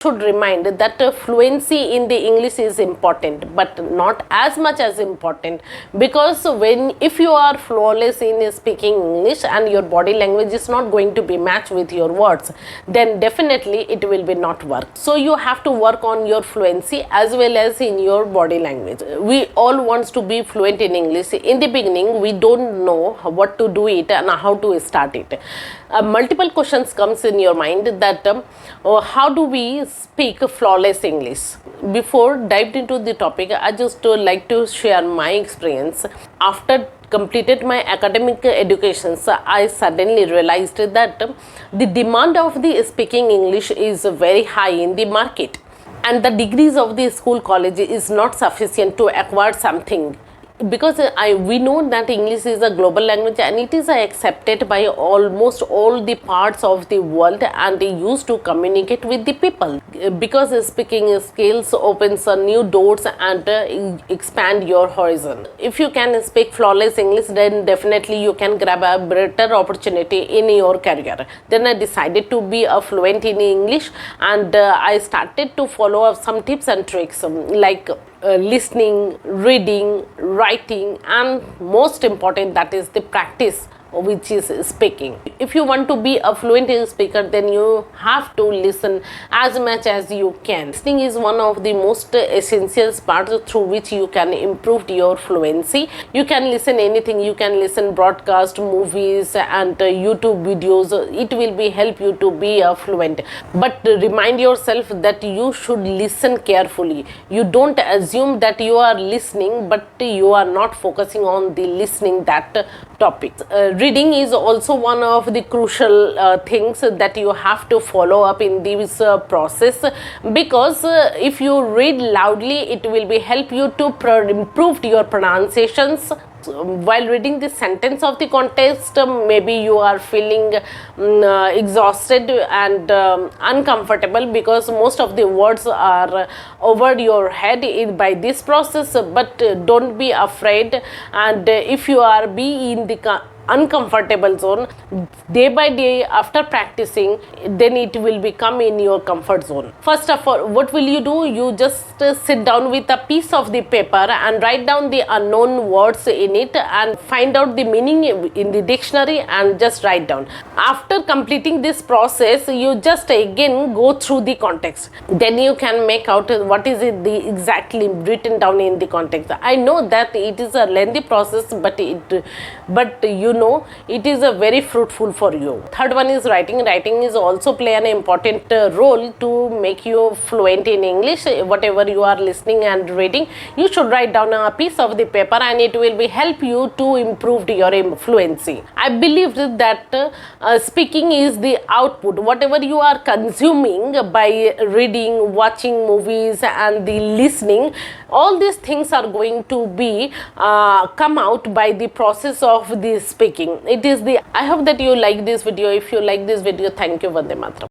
should remind that fluency in the English is important, but not as much as important, because if you are flawless in speaking English and your body language is not going to be matched with your words, then definitely it will be not work. So you have to work on your fluency as well as in your body language. We all wants to be fluent in English. In the beginning we don't know what to do it and how to start it. Multiple questions comes in your mind that how do we speak flawless English? Before dived into the topic, I just like to share my experience. After completed my academic education, I suddenly realized that the demand of the speaking English is very high in the market, and the degrees of the school college is not sufficient to acquire something, because we know that English is a global language and it is accepted by almost all the parts of the world and used to communicate with the people, because speaking skills opens new doors and expand your horizon. If you can speak flawless English, then definitely you can grab a better opportunity in your career. Then I decided to be a fluent in English, and I started to follow up some tips and tricks like listening, reading, writing, and most important, that is the practice, which is speaking. If you want to be a fluent speaker, then you have to listen as much as you can. Listening is one of the most essential parts through which you can improve your fluency. You can listen anything. You can listen broadcast, movies, and YouTube videos. It will be help you to be a fluent. But remind yourself that you should listen carefully. You don't assume that you are listening, but you are not focusing on the listening that topic. Reading is also one of the crucial things that you have to follow up in this process, because if you read loudly, it will be help you to improve your pronunciations. While reading the sentence of the context, maybe you are feeling exhausted and uncomfortable, because most of the words are over your head by this process. But don't be afraid, and if you are in the uncomfortable zone, day by day after practicing, then it will become in your comfort zone. First of all, what will you do? You just sit down with a piece of the paper and write down the unknown words in it and find out the meaning in the dictionary and just write down. After completing this process, you just again go through the context. Then you can make out what is it exactly written down in the context. I know that it is a lengthy process, but you know it is a very fruitful for you. Third one is writing. Writing is also play an important role to make you fluent in English. Whatever you are listening and reading, you should write down a piece of the paper, and it will be help you to improve your fluency. I believe that speaking is the output. Whatever you are consuming by reading, watching movies, and the listening, all these things are going to be come out by the process of the speaking. I hope that you like this video. If you like this video, thank you. Vande Mataram.